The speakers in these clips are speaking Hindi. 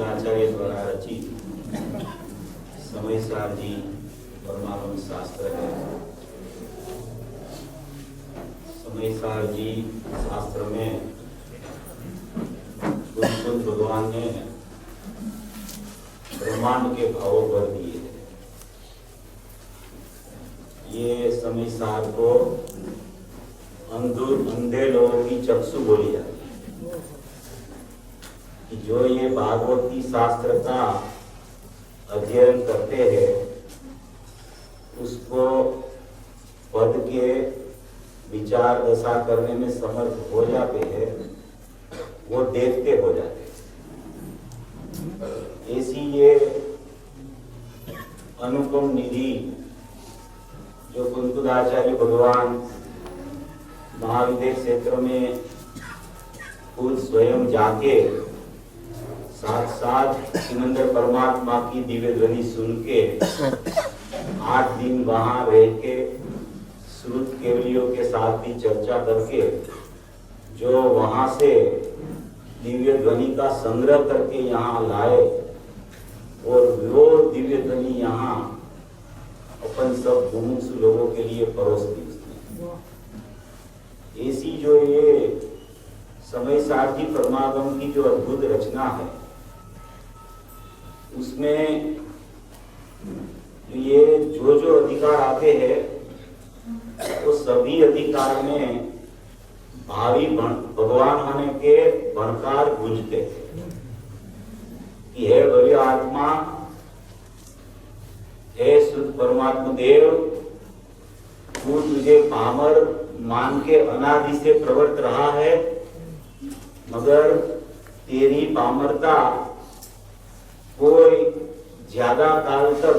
आचार्य द्वारा रचित समयसार जी परमागम शास्त्र है। समयसार जी शास्त्र में खुद भगवान ने ब्रह्मांड के भाव भर दिए हैं। ये समयसार को अंधे लोगों की चक्षु बोली जाती है कि जो ये भागवती शास्त्र का अध्ययन करते हैं उसको पद के विचार दशा करने में समर्थ हो जाते हैं, वो देखते हो जाते हैं। ऐसी ये अनुपम निधि जो कुंतुदाचार्य भगवान महाविद्य क्षेत्र में खुद स्वयं जाके साथ साथ सिमंदर परमात्मा की दिव्य ध्वनि सुन के 8 दिन वहां रह के श्रुत केवलियों के साथ भी चर्चा करके जो वहां से दिव्य ध्वनि का संग्रह करके यहाँ लाए और वो दिव्य ध्वनि यहाँ अपन सब मुमुक्षु लोगों के लिए परोस दी। ऐसी जो ये समयसार जी परमागम की जो अद्भुत रचना है उसमें ये जो अधिकार आते हैं वो सभी अधिकार में भावी भगवान होने के बनकार गूंजते कि हे भव्य आत्मा, हे शुद्ध परमात्मा देव, तू तुझे पामर मान के अनादि से प्रवर्त रहा है, मगर तेरी पामरता कोई ज्यादा काल तक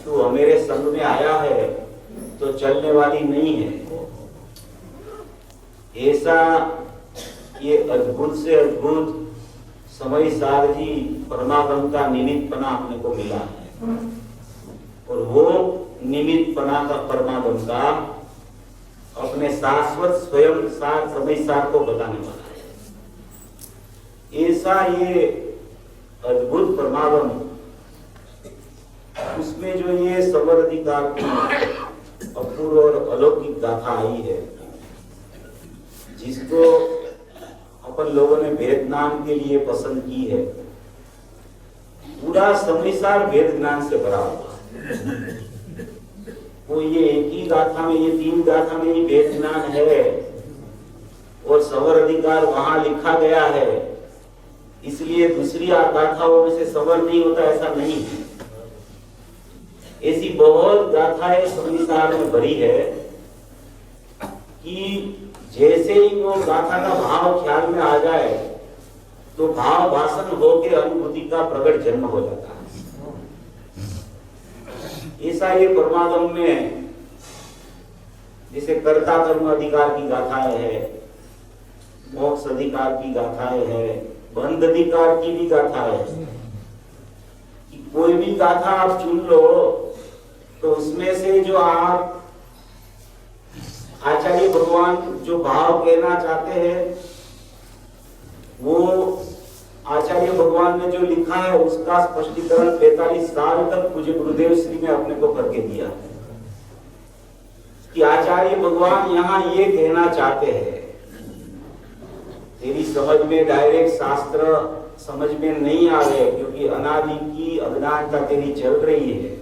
तू मेरे संग में आया है तो चलने वाली नहीं है। ऐसा ये अद्भुत से अद्भुत समयसार जी परमागम का निमित्तपना अपने को मिला है और वो निमित्तपना का परमागम का अपने शाश्वत स्वयं सार समयसार को बताने वाला है। ऐसा ये अद्भुत परमागम, उसमें जो ये सबर अधिकार की अपूर्व और अलौकिक गाथा आई है जिसको अपन लोगों ने भेद नाम के लिए पसंद की है, पूरा संसार वेद ज्ञान से भरा हुआ है। वो ये एक ही गाथा में, ये 3 गाथा में ही वेद ज्ञान है और सवर अधिकार वहां लिखा गया है, इसलिए दूसरी गाथाओं में से सवर नहीं होता, ऐसा नहीं है। ऐसी बहुत गाथाएं संसार में भरी है कि जैसे ही वो गाथा का भाव ख्याल में आ जाए तो भाव भाषण होकर अनुभूति का प्रकट जन्म हो जाता है। ऐसा ये परमागम में जैसे कर्ता कर्म अधिकार की गाथाएं है, मोक्ष अधिकार की गाथाएं है, बंध अधिकार की भी गाथाएं है। कि कोई भी गाथा आप चुन लो तो उसमें से जो आप आचार्य भगवान जो भाव कहना चाहते हैं वो आचार्य भगवान ने जो लिखा है उसका स्पष्टीकरण 45 साल तक पूज्य गुरुदेव श्री ने अपने को करके दिया कि आचार्य भगवान यहाँ ये कहना चाहते हैं। तेरी समझ में डायरेक्ट शास्त्र समझ में नहीं आ रहे क्योंकि अनादि की अज्ञानता तेरी चल रही है।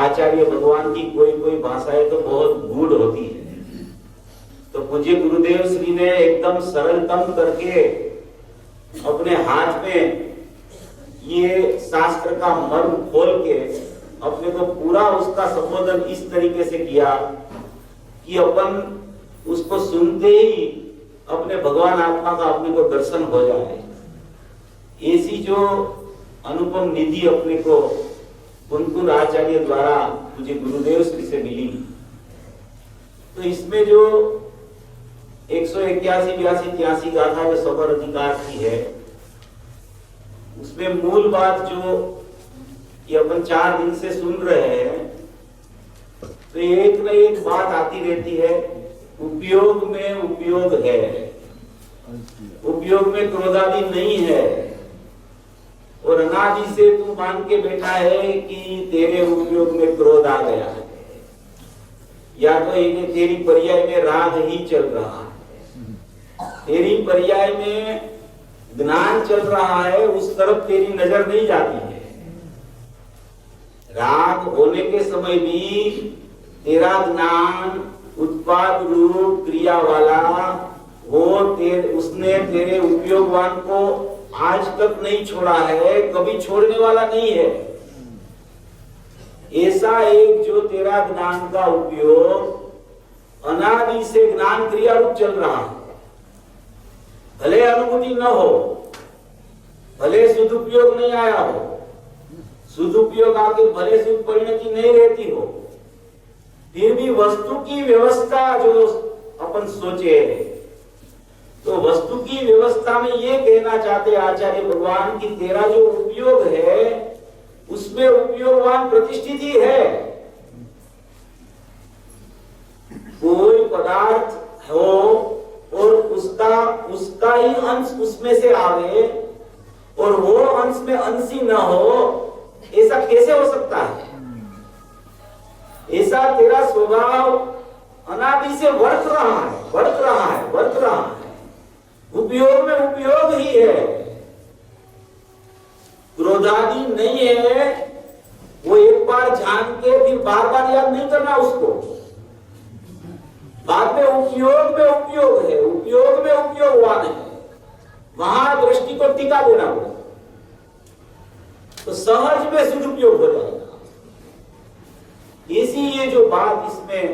आचार्य भगवान की कोई कोई भाषाएं तो बहुत गूढ़ होती है, तो पूज्य गुरुदेव श्री ने एकदम सरलतम करके अपने हाथ में ये शास्त्र का मर्म खोल के अपने को पूरा उसका संबोधन इस तरीके से किया कि अपन उसको सुनते ही अपने भगवान आत्मा का अपने को दर्शन हो जाए। ऐसी जो अनुपम निधि अपने को कुंकुर आचार्य द्वारा मुझे गुरुदेव श्री से मिली, तो इसमें जो 181, 82, 83 गाथा जो सबर अधिकार की है, उसमें मूल बात जो ये अपन 4 दिन से सुन रहे हैं, तो एक न एक बात आती रहती है, उपयोग में उपयोग है, उपयोग में क्रोधादि नहीं है। और अनादि से तू मान के बैठा है कि तेरे उपयोग में क्रोध आ गया है, या तो तेरी पर्याय में राग ही चल रहा है, तेरी पर्याय में ज्ञान चल रहा है, उस तरफ तेरी नजर नहीं जाती है। राग होने के समय भी तेरा ज्ञान उत्पाद रूप क्रिया वाला वो उसने तेरे उपयोगवान को आज तक नहीं छोड़ा है, कभी छोड़ने वाला नहीं है। ऐसा एक जो तेरा ज्ञान का उपयोग अनादि से ज्ञान क्रिया रूप चल रहा है, भले अनुभूति न हो, भले सदुपयोग नहीं आया हो, सदुपयोग आके भले सुख परिणति नहीं रहती हो, फिर भी वस्तु की व्यवस्था जो अपन सोचे, तो वस्तु की व्यवस्था में ये कहना चाहते आचार्य भगवान कि तेरा जो उपयोग है उसमें उपयोगवान प्रतिष्ठित ही है। कोई पदार्थ हो और उसका ही अंश उसमें से आवे और वो अंश में अंशी न हो, ऐसा कैसे हो सकता है? ऐसा तेरा स्वभाव अनादि से वर्त रहा है, वर्त रहा है, वर्त रहा है, उपयोग में उपयोग ही है, क्रोधादि नहीं है। वो एक बार जान के फिर बार बार याद नहीं करना उसको, बाद में उपयोग में उपयोग है, उपयोग में उपयोगवान है, वहां दृष्टि को टिका देना होगा, तो सहज में सदुपयोग हो जाएगा। इसी ये जो बात इसमें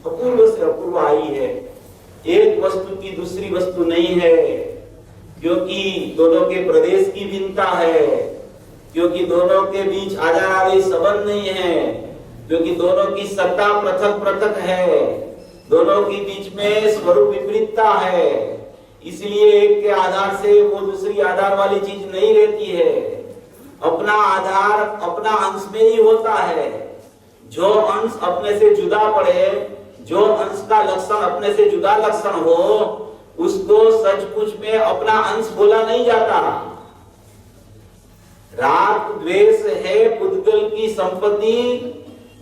अपूर्व से अपूर्व आई है, एक वस्तु की दूसरी वस्तु नहीं है, क्योंकि दोनों के प्रदेश की भिन्नता है, क्योंकि दोनों के बीच आधार आदि संबंध नहीं है, क्योंकि दोनों की सत्ता पृथक पृथक है, दोनों के बीच में स्वरूप विपरीतता है, इसलिए एक के आधार से वो दूसरी आधार वाली चीज नहीं रहती है। अपना आधार अपना अंश में ही होता है, जो अंश अपने से जुदा पड़े, जो अंश का लक्षण अपने से जुदा लक्षण हो, उसको सचमुच में अपना अंश बोला नहीं जाता। राग द्वेष है पुद्गल की संपत्ति,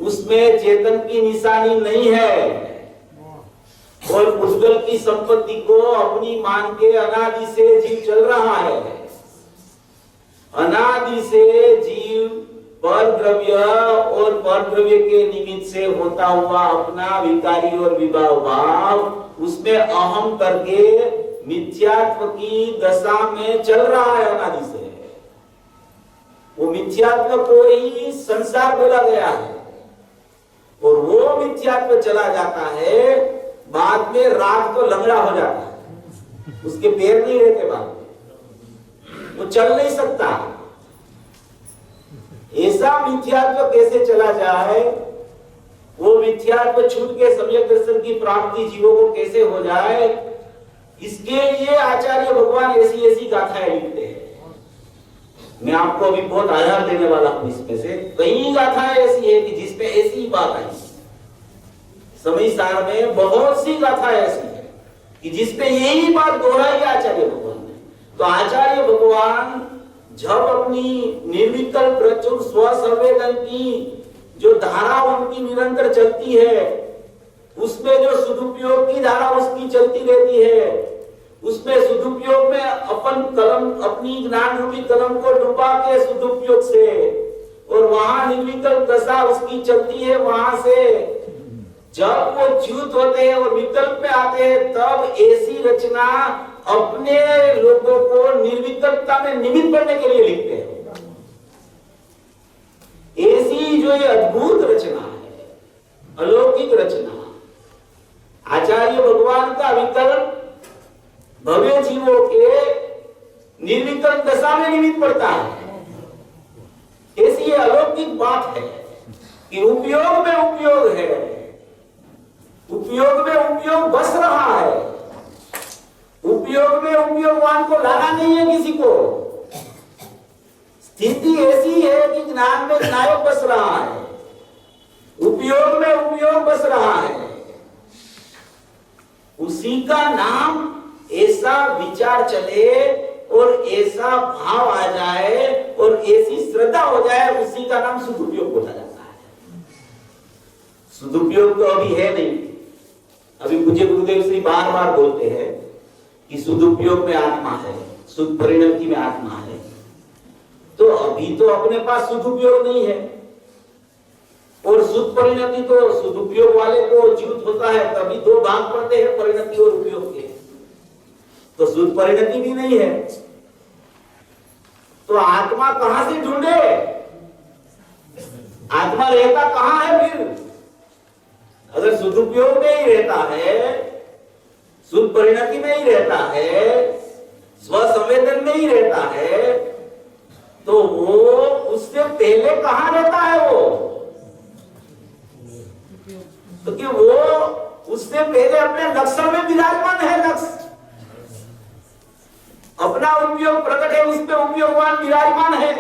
उसमें चेतन की निशानी नहीं है, और पुद्गल की संपत्ति को अपनी मान के अनादि से जीव चल रहा है। अनादि से जीव पर द्रव्य और पर द्रव्य के निमित्त से होता हुआ अपना विकारी और विभाव भाव, उसमें अहम करके मिथ्यात्व की दशा में चल रहा है अनादि से। वो मिथ्यात्व को ही संसार बोला गया है, और वो मिथ्यात्व चला जाता है, बाद में राग तो लंगड़ा हो जाता है, उसके पैर नहीं रहते, बाद में वो चल नहीं सकता। ऐसा मिथ्यात्व कैसे चला जाए, वो मिथ्यात्व छूट के सम्यक दर्शन की प्राप्ति जीवों को कैसे हो जाए, इसके लिए आचार्य भगवान ऐसी ऐसी गाथाएं लिखते हैं। मैं आपको अभी बहुत आधार देने वाला हूं। इसमें से कई गाथाएं ऐसी है कि जिसमें ऐसी बात आई। समय सार में बहुत सी गाथाएं ऐसी है कि जिसपे यही बात दोहराई आचार्य भगवान ने। तो आचार्य भगवान जब अपनी निर्विकल्प प्रचुर स्वसंवेदन की जो धारा उनकी निरंतर चलती है, उसमें जो सदुपयोग की धारा उसकी चलती रहती है, उसमें सदुपयोग में अपन कलम, अपनी ज्ञान रूपी कलम को डुबा के सदुपयोग से, और वहां निर्विकल्प दशा उसकी चलती है। वहां से जब वो च्युत होते हैं और विकल्प में आते हैं, तब ऐसी रचना अपने लोगों को निर्विकल्पता में निमित्त करने के लिए लिखते हैं। ऐसी जो ये अद्भुत रचना है, अलौकिक रचना, आचार्य भगवान का विकल्प भव्य जीवों के निर्विकल्प दशा में निमित्त पड़ता है। ऐसी ये अलौकिक बात है कि उपयोग में उपयोग है, उपयोग में उपयोग बस रहा है, उपयोग में उपयोगवान को लाना नहीं है किसी को। स्थिति ऐसी है कि ज्ञान में नायक बस रहा है, उपयोग में उपयोग बस रहा है। उसी का नाम ऐसा विचार चले और ऐसा भाव आ जाए और ऐसी श्रद्धा हो जाए, उसी का नाम सदुपयोग बोला जाता है। सदुपयोग तो अभी है नहीं। अभी पूज्य गुरुदेव श्री बार बार बोलते हैं कि सदुपयोग में आत्मा है, शुद्ध परिणति में आत्मा है। तो अभी तो अपने पास सदुपयोग नहीं है, और शुद्ध परिणति तो सदुपयोग वाले को जीवित होता है, तभी दो भाग पड़ते हैं, परिणति और उपयोग के। तो शुद्ध परिणति भी नहीं है, तो आत्मा कहां से ढूंढे? आत्मा रहता कहां है फिर? अगर सदुपयोग में ही रहता है, शुद्ध परिणति में ही रहता है, स्वसंवेदन में ही रहता है, तो वो उससे पहले कहां रहता है वो? क्योंकि वो उससे पहले अपने लक्षण में विराजमान है। लक्ष्य अपना उपयोग प्रकट है, उसमें उपयोगवान विराजमान है।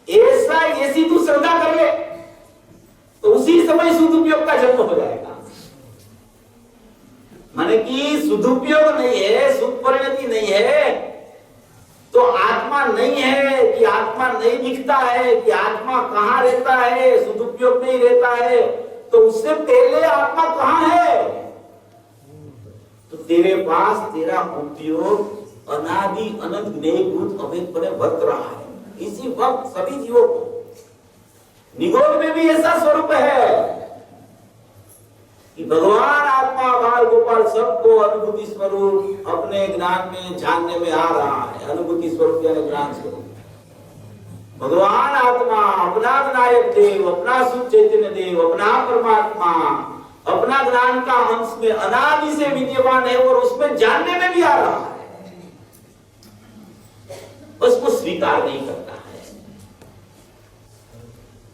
ऐसा ऐसी तू श्रद्धा कर ले तो उसी समय सदुपयोग का जन्म हो जाएगा। माने कि सदुपयोग नहीं है, शुद्ध परिणति नहीं है, तो आत्मा नहीं है कि आत्मा नहीं दिखता है, कि आत्मा कहां रहता है, सदुपयोग नहीं रहता है, तो उससे पहले आत्मा कहां है? तो तेरे पास तेरा उपयोग अनादि अनंत ज्ञेयभूत अभेदपणे वर्त रहा है। इसी वक्त सभी जीवों को निगोद में भी ऐसा स्वरूप है कि भगवान आत्मा बाल गोपाल सबको अनुभूति स्वरूप अपने ज्ञान में जानने में आ रहा है। अनुभूति स्वरूप यानी ज्ञान स्वरूप। भगवान आत्मा अपना विनायक देव, अपना शुद्ध चैतन्य देव, अपना परमात्मा अपना ज्ञान का अंश में अनादि से विद्यमान है और उसमें जानने में भी आ रहा है, उसको स्वीकार नहीं करता है।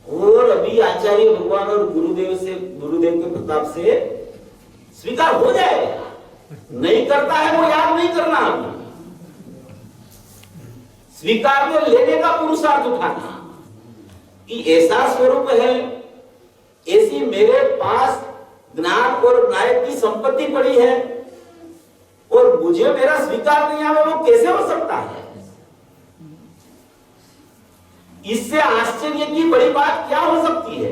और अभी आचार्य भगवान और गुरुदेव के प्रताप से स्वीकार हो जाएगा। नहीं करता है वो याद नहीं करना, अभी स्वीकार में लेने का पुरुषार्थ उठाना कि ऐसा स्वरूप है, ऐसी मेरे पास ज्ञान और नायक की संपत्ति पड़ी है और मुझे मेरा स्वीकार नहीं आवे, वो कैसे हो सकता है? इससे आश्चर्य की बड़ी बात क्या हो सकती है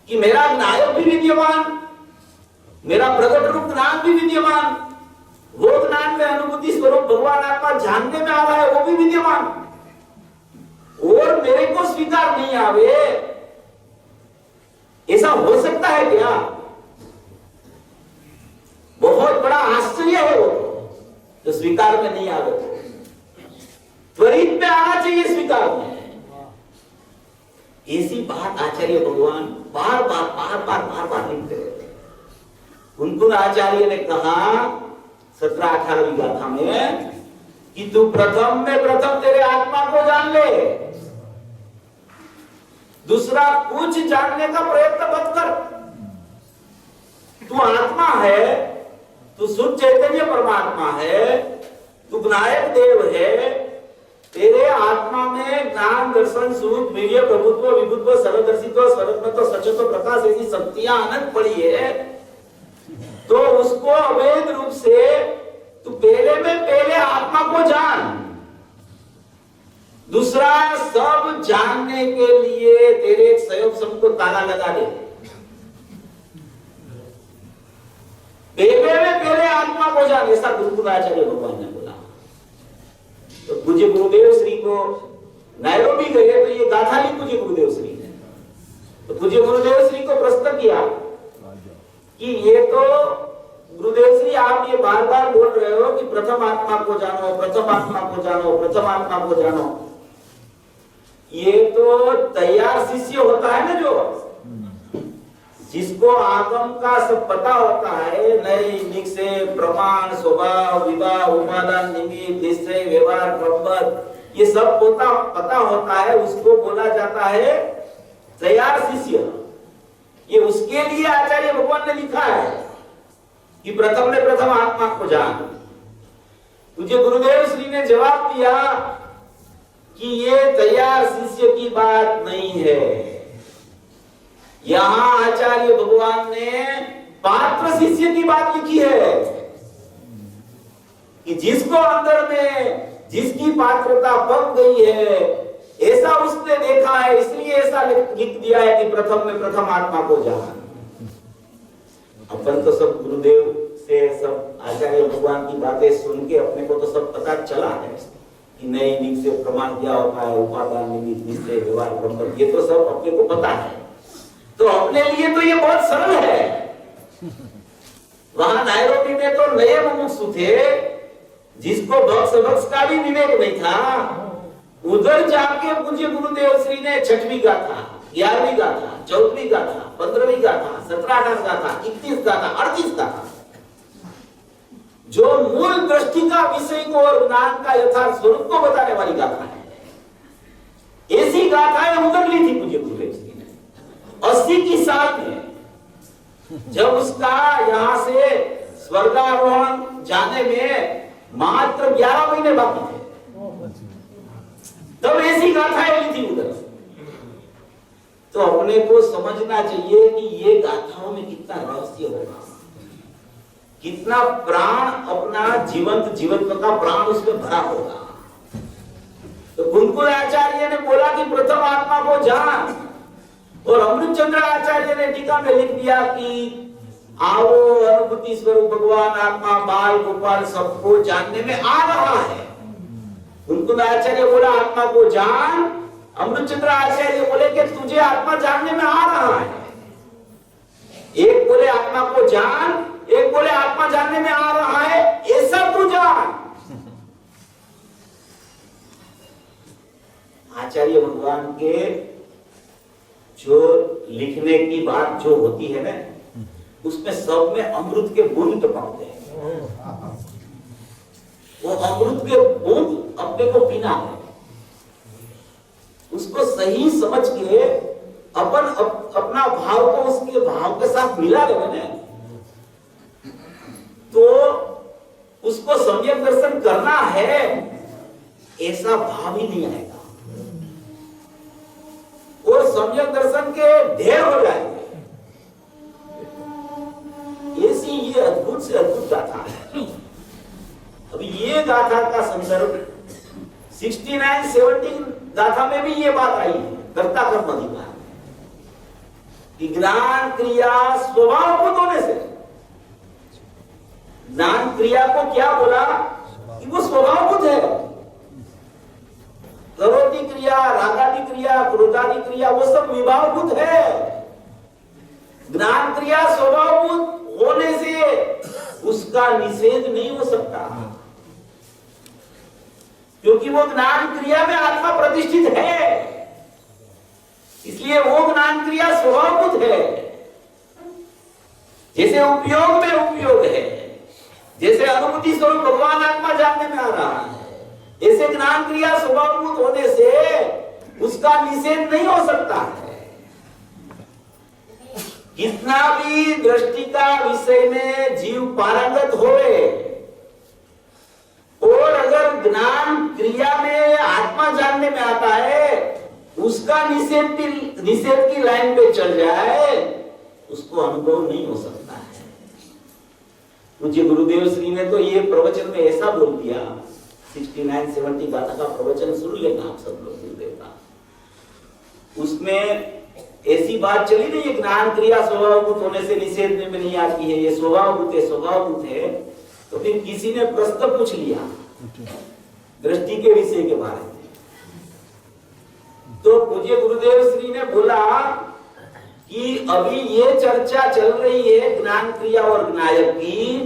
कि मेरा नायक भी विद्यमान, मेरा प्रकट रूप ज्ञान भी विद्यमान, वो ज्ञान में अनुभूति स्वरूप भगवान आत्मा जानने में आ रहा है, वो भी विद्यमान, और मेरे को स्वीकार नहीं आवे, ऐसा हो सकता है क्या? बहुत बड़ा आश्चर्य है वो जो स्वीकार में नहीं आवे, त्वरित में आना चाहिए स्वीकार में। ऐसी बात आचार्य भगवान बार बार लिखते रहते। कुंकुल आचार्य ने कहा 17-18वीं गाथा में कि तू प्रथम में प्रथम तेरे आत्मा को जान ले, दूसरा कुछ जानने का प्रयत्न मत कर। तू आत्मा है, तू शुद्ध चैतन्य परमात्मा है, तू विनायक देव है, तेरे आत्मा में ज्ञान दर्शन सुख वीर्य प्रभुत्व विभुत्व सर्वदर्शित्व सर्वज्ञत्व सचत्व प्रकाश ऐसी शक्तियां अनंत पड़ी है, तो उसको अवैध रूप से तू पहले आत्मा को जान, दूसरा सब जानने के लिए तेरे स्वयं सब को ताला लगा दे। पहले आत्मा को जान, ऐसा गुरुकुल आचार्य भगवान ने बोला। तो पूज्य गुरुदेव श्री को नैरोबी गए तो ये गाथा ली पूज्य गुरुदेव श्री ने, तो पूज्य गुरुदेव श्री को प्रश्न किया कि ये तो गुरुदेव श्री आप ये बार बार बोल रहे हो कि प्रथम आत्मा को जानो, प्रथम आत्मा को जानो, प्रथम आत्मा को जानो, ये तो तैयार शिष्य होता है ना, जो जिसको आगम का सब पता होता है, नए निश्चय प्रमाण स्वभाव विवाह उपादान निमित्त निश्चय व्यवहार क्रमबद्ध ये सब पता होता है, उसको बोला जाता है तैयार शिष्य। ये उसके लिए आचार्य भगवान ने लिखा है कि प्रथम ने प्रथम आत्मा को जान। मुझे गुरुदेव श्री ने जवाब दिया कि ये तैयार शिष्य की बात नहीं है, यहां आचार्य भगवान ने पात्र शिष्य की बात लिखी है कि जिसको अंदर में जिसकी पात्रता बन गई है, ऐसा उसने देखा है, इसलिए ऐसा लिख दिया है कि प्रथम में प्रथम आत्मा को जान। अपन तो सब गुरुदेव से सब आचार्य भगवान की बातें सुन के अपने को तो सब पता चला है कि नई निश्चय प्रमाण क्या होता है, उपादान निमित्त निश्चय व्यवहार क्रमबद्ध, ये तो सब अपने को पता है। तो अपने लिए तो ये बहुत सरल है। वहां नैरोबी में तो नए मुमुक्षु थे, जिसको भक्स का भी विवेक नहीं था, उधर जाके पूज्य गुरुदेव श्री ने 6वीं गाथा, 11वीं गाथा, 14वीं गाथा, 15वीं गाथा, 17-18 गाथा, 21 गाथा, 38 गाथा, जो मूल दृष्टि का विषय को और ज्ञान का यथार्थ स्वरूप को बताने वाली गाथा है, ऐसी गाथाएं उधर ली थी पूज्य गुरुदेव श्री ने 80 की साल में, जब उसका यहां से स्वर्गारोहण जाने में मात्र 11 महीने बाकी थे, तब ऐसी गाथाएं ली थी उधर। तो अपने को समझना चाहिए कि ये गाथाओं में कितना रहस्य होगा, कितना प्राण, अपना जीवंत का प्राण उसमें भरा होगा। तो कुंकुल आचार्य ने बोला कि प्रथम आत्मा को जान, और अमृतचंद्र आचार्य ने टीका में लिख दिया कि आओ अनुभूति स्वरूप भगवान आत्मा बाल गोपाल सबको जानने में आ रहा है। कुंकुल आचार्य बोला आत्मा को जान, अमृतचंद्र आचार्य बोले कि तुझे आत्मा जानने में आ रहा है। एक बोले आत्मा को जान, एक बोले आत्मा जानने में आ रहा है, ऐसा तू जान। आचार्य भगवान के जो लिखने की बात जो होती है ना, उसमें सब में अमृत के बूंद टपकते हैं। वो अमृत के बूंद अपने को पीना है, उसको सही समझ के अपना भाव को उसके भाव के साथ मिला देवे ना, तो उसको सम्यक दर्शन करना है, ऐसा भाव ही नहीं आएगा, और सम्यक दर्शन के ढेर हो जाएंगे। ऐसी ये अद्भुत से अद्भुत गाथा है। अभी ये गाथा का संदर्भ 69-70 गाथा में भी ये बात आई है, कर्ता कर्म अधिकार, कि ज्ञान क्रिया स्वभावभूत होने से ज्ञान क्रिया को क्या बोला कि वो स्वभावभूत है। करोति क्रिया, रागादि क्रिया, क्रोधादि क्रिया वो सब विभावभूत है। ज्ञान क्रिया स्वभावभूत होने से उसका निषेध नहीं हो सकता, क्योंकि वो ज्ञान क्रिया में आत्मा प्रतिष्ठित है, इसलिए वो ज्ञान क्रिया स्वभावभूत है। जैसे उपयोग में उपयोग है, जैसे अनुभूति स्वरूप भगवान आत्मा जानने में आ रहा है, ऐसे ज्ञान क्रिया स्वभावभूत होने से उसका निषेध नहीं हो सकता है। कितना भी दृष्टि का विषय में जीव पारंगत होवे, और अगर ज्ञान क्रिया में आत्मा जानने में आता है, उसका निषेध की लाइन पे चल जाए, उसको अनुभव नहीं हो सकता है। मुझे गुरुदेव श्री ने तो ये प्रवचन में ऐसा बोल दिया, 69-70 गाथा का प्रवचन सुन लेना आप सब लोग गुरुदेव का। उसमें ऐसी बात चली नहीं, ये ज्ञान क्रिया स्वभावभूत होने से निषेध में नहीं आती है, ये स्वभावभूत है, स्वभावभूत है। तो फिर किसी ने प्रश्न पूछ लिया दृष्टि के विषय के बारे में, तो मुझे गुरुदेव श्री ने बोला कि अभी ये चर्चा चल रही है ज्ञान क्रिया और ज्ञायक की,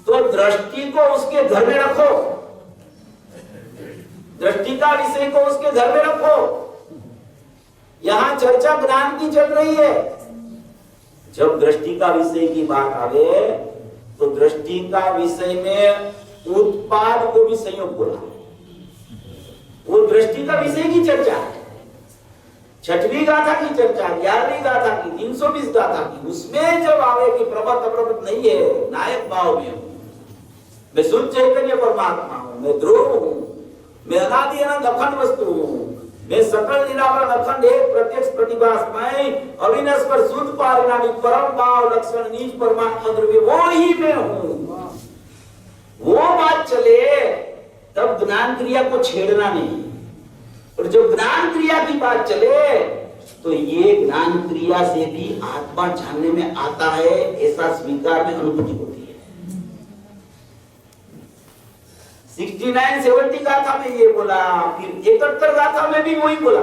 तो दृष्टि को उसके घर में रखो, दृष्टि का विषय को उसके घर में रखो। यहां चर्चा ज्ञान की चल रही है। जब दृष्टि का विषय की बात आवे, तो दृष्टि का विषय में उत्पाद को भी संयोग बोला, वो दृष्टि का विषय की चर्चा है। 6वीं गाथा की चर्चा, 11वीं गाथा की, 320 गाथा की, उसमें जब आवे कि प्रभत अप्रभत नहीं है, नायक भाव में हूं, मैं शुद्ध चैतन्य परमात्मा हूं, मैं ध्रुव हूं, मैं अनादि अनंत अखंड वस्तु हूं, मैं सकल निरावरण अखंड एक प्रत्यक्ष प्रतिभासमय अविनश्वर शुद्ध पारिणामिक परम भाव लक्षण निज परमात्मा द्रव्य वो ही मैं हूं, वो बात चले तब ज्ञान क्रिया को छेड़ना नहीं। और जब ज्ञान क्रिया की बात चले, तो ये ज्ञान क्रिया से भी आत्मा जानने में आता है, ऐसा स्वीकार में अनुभूति होती है। 69-70 गाथा में ये बोला, फिर 71 गाथा में भी वही बोला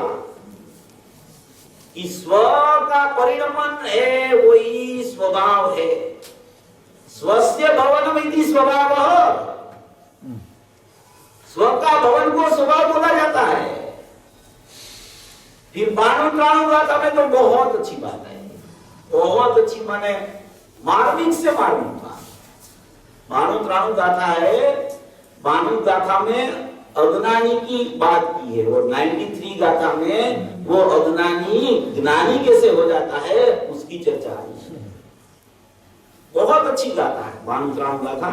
कि स्व का परिणमन है, वही स्वभाव है। स्वस्य भवनमिति स्वभावः, स्व का भवन को स्वभाव बोला जाता है। फिर बाणु त्राणु गाथा में तो बहुत अच्छी बात है, बहुत अच्छी, माने मार्मिक से मार्मिक बात। बाणु त्राणु गाथा है, बाणु गाथा में अज्ञानी की बात की है, और 93 गाथा में वो अज्ञानी ज्ञानी कैसे हो जाता है उसकी चर्चा आई है। बहुत अच्छी गाथा है बाणु त्राणु गाथा।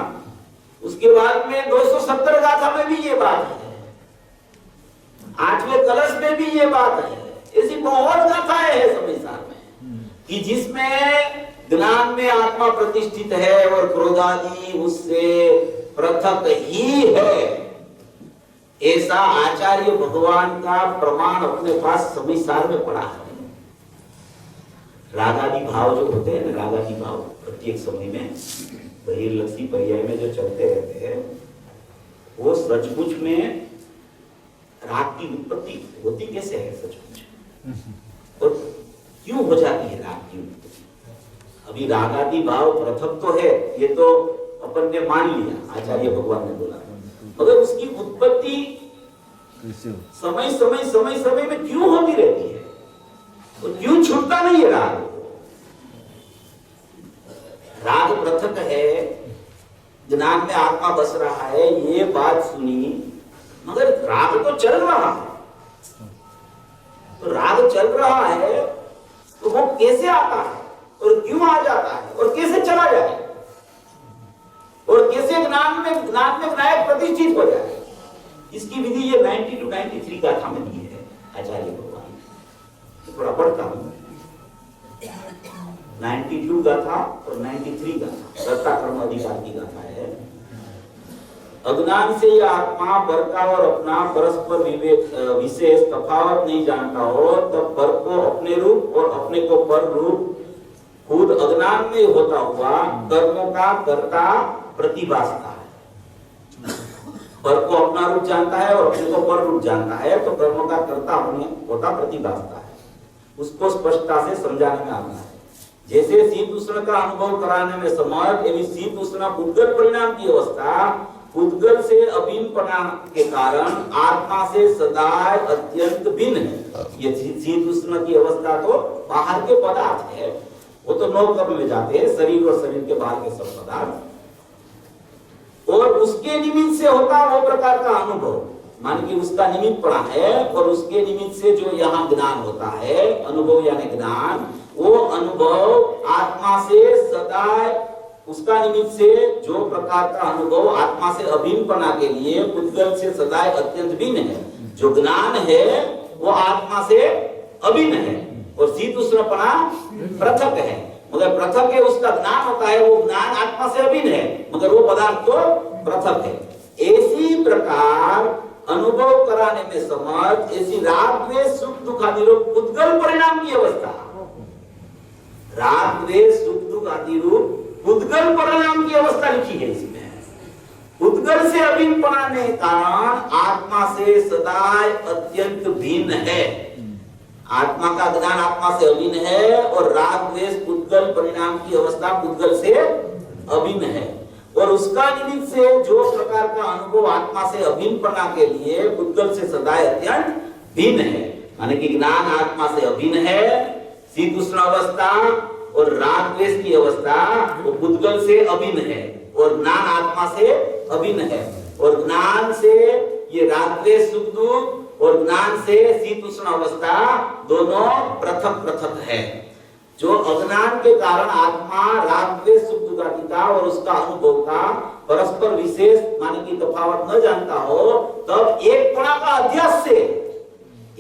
उसके बाद में 270 गाथा में भी ये बात है, 8वें कलश में भी ये बात है। ऐसी बहुत गाथाएं है संसार में कि जिसमें ज्ञान में आत्मा प्रतिष्ठित है और क्रोधादि उससे पृथक ही है, ऐसा आचार्य भगवान का प्रमाण अपने पास संसार में पड़ा है। रागादि भाव जो होते हैं ना, रागादि भाव प्रत्येक समय में बहिर्लक्षी पर्याय में जो चलते रहते हैं, वो सचमुच में राग की उत्पत्ति होती कैसे है सचमुच, और क्यों हो जाती है राग की उत्पत्ति? अभी रागादि भाव पृथक तो है, ये तो अपन ने मान लिया, आचार्य भगवान ने बोला, मगर उसकी उत्पत्ति समय समय समय समय में क्यों होती रहती है, तो क्यों छूटता नहीं है राग? राग पृथक है, ज्ञान में आत्मा बस रहा है, ये बात सुनी, मगर राग तो चल रहा है। तो राग चल रहा है तो वो कैसे आता है और क्यों आ जाता है और कैसे चला जाए, और कैसे ज्ञान में ज्ञायक प्रतिष्ठित हो जाए, इसकी विधि ये 90-93 गाथा में दी है आचार्य भगवान ने। थोड़ा पढ़ता हूं, 92 गाथा और 93 गाथा कर्ता कर्म अधिकार की गाथा है। अज्ञान से यह आत्मा पर का और अपना परस्पर विशेष तफावत नहीं जानता हो, तब पर को अपने रूप और अपने को पर रूप खुद अज्ञान में होता हुआ कर्मों का कर्ता प्रतिभासता है। पर को अपना रूप जानता है और अपने को पर रूप जानता है, तो कर्म का कर्ता होता प्रतिभासता है। उसको स्पष्टता से समझाने में आता है। जैसे शीत उष्ण का अनुभव कराने में समर्थ, एवं शीत उष्ण पुद्गल परिणाम की अवस्था पुद्गल से अभिन्नपना के कारण आत्मा से सदा अत्यंत भिन्न है। ये शीत उष्ण की अवस्था तो बाहर के पदार्थ है, वो तो नौ कर्म में जाते हैं, शरीर और शरीर के बाहर के सब पदार्थ, और उसके निमित्त से होता वो प्रकार का अनुभव, मान कि उसका निमित्त पड़ा है, और उसके निमित्त से जो यहाँ ज्ञान होता है, अनुभव यानी ज्ञान, वो अनुभव आत्मा से सदा, उसका निमित्त से जो प्रकार का अनुभव आत्मा से अभिन्नपना के लिए पुद्गल से सदा अत्यंत भिन्न है। जो ज्ञान है वो आत्मा से अभिन्न है, और शीत उष्णपना पृथक है, मगर पृथक है उसका ज्ञान होता है, वो ज्ञान आत्मा से अभिन्न है, मगर वो पदार्थ तो पृथक है। ऐसी प्रकार अनुभव कराने में समर्थ, ऐसी राग द्वेष सुख दुख आदि रूप पुद्गल परिणाम की अवस्था, राग द्वेष सुख दुख आदि रूप पुद्गल परिणाम की अवस्था लिखी है इसमें। पुद्गल से अभिन्न पड़ाने कारण आत्मा से सदा अत्यंत भिन्न है। आत्मा का ज्ञान आत्मा से अभिन्न है, और राग द्वेष पुद्गल परिणाम की अवस्था पुद्गल से अभिन्न है, और उसका निमित्त से जो प्रकार का अनुभव आत्मा से अभिन्नपना के लिए पुद्गल से सदा अत्यंत भिन्न है। माने कि ज्ञान आत्मा से अभिन्न है, शीत उष्ण अवस्था और राग द्वेष की अवस्था वो पुद्गल से अभिन्न है, और ज्ञान आत्मा से अभिन्न है, और ज्ञान से ये राग द्वेष सुख दुख और ज्ञान से शीत उष्ण अवस्था दोनों पृथक पृथक है। जो अज्ञान के कारण आत्मा राग द्वेष सुख दुख आदि का और उसका अनुभव का परस्पर विशेष माने की तफावत न जानता हो, तब एक पणा का अध्यास से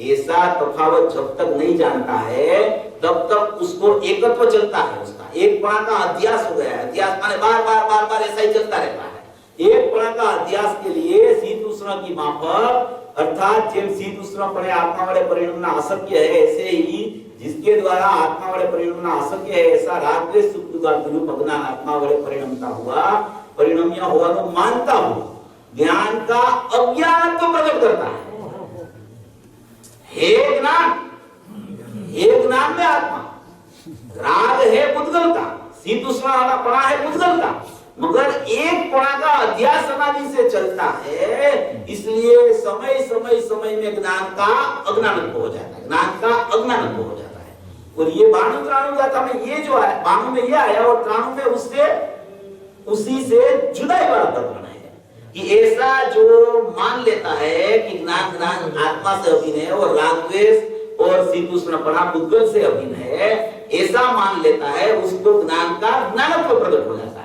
ऐसा तफावत जब तक नहीं जानता है तब तक उसको एकत्व चलता है, उसका एक पणा का अध्यास हो गया है। अध्यास माने बार बार बार बार ऐसा ही चलता रहता है। एक पणा का अध्यास के लिए शीत उष्ण की माफक, अर्थात जेम शीत उष्ण पड़े आत्मा वाले परिणामना अशक्य है, ऐसे ही जिसके द्वारा आत्मा वाले परिणामना अशक्य है, ऐसा राग द्वेष सुख दुख आदि रूप अज्ञान आत्मा वाले परिणामता हुआ, परिणाम्य हुआ तो मानता हुआ ज्ञान का अज्ञान तो प्रकट करता है। हे ज्ञान में आत्मा, राग है पुद्गल का, शीत उष्ण वाला पड़ा है पुद्गल का, मगर एक पड़ा का अध्यास समाधि से चलता है, इसलिए समय समय समय में ज्ञान का अज्ञानत्व हो जाता है, ज्ञान का अज्ञानत्व हो जाता है। और ये बाणु त्राणु जाता में ये जो है, बाणु में ये आया और त्राणु में उससे उसी से जुदाई वाला प्रकरण है कि ऐसा जो मान लेता है कि ज्ञान आत्मा से अभिन्न है और राग द्वेष और शीत उष्ण पड़ा पुद्गल से अभिन्न है, ऐसा मान लेता है, उसको ज्ञान का ज्ञानत्व प्रकट हो जाता है।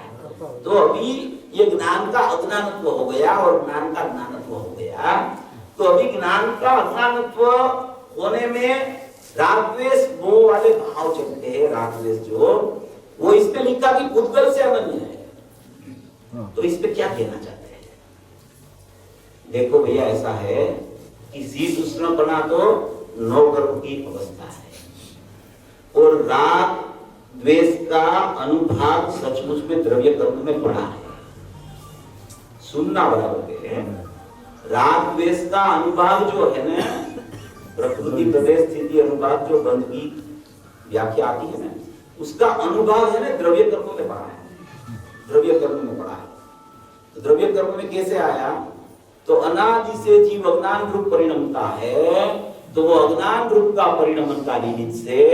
तो अभी ये ज्ञान का अज्ञानत्व हो गया और ज्ञान का ज्ञानत्व हो गया। तो अभी ज्ञान का अज्ञानत्व होने में राग द्वेष वो वाले भाव चलते हैं, राग द्वेष जो वो इस पे लिखा कि पुद्गल से अनन्य है। तो इस पे क्या कहना चाहते हैं? देखो भैया, ऐसा है कि शीत उष्णपना तो नौ कर्म की अवस्था है, और राग द्वेष का अनुभाग सचमुच में द्रव्य कर्म में पड़ा है। सुनना बराबर है। राग द्वेष का अनुभाग जो है ना, प्रकृति प्रदेश स्थिति अनुभाग जो बंध की व्याख्या आती है ना, उसका अनुभाग है ना द्रव्य कर्म में पड़ा है, द्रव्य कर्म में पड़ा है। तो द्रव्य कर्म में कैसे आया? तो अनादि से जीव अज्ञान रूप परिणमता है, तो वो अज्ञान रूप का परिणमन का निमित्त से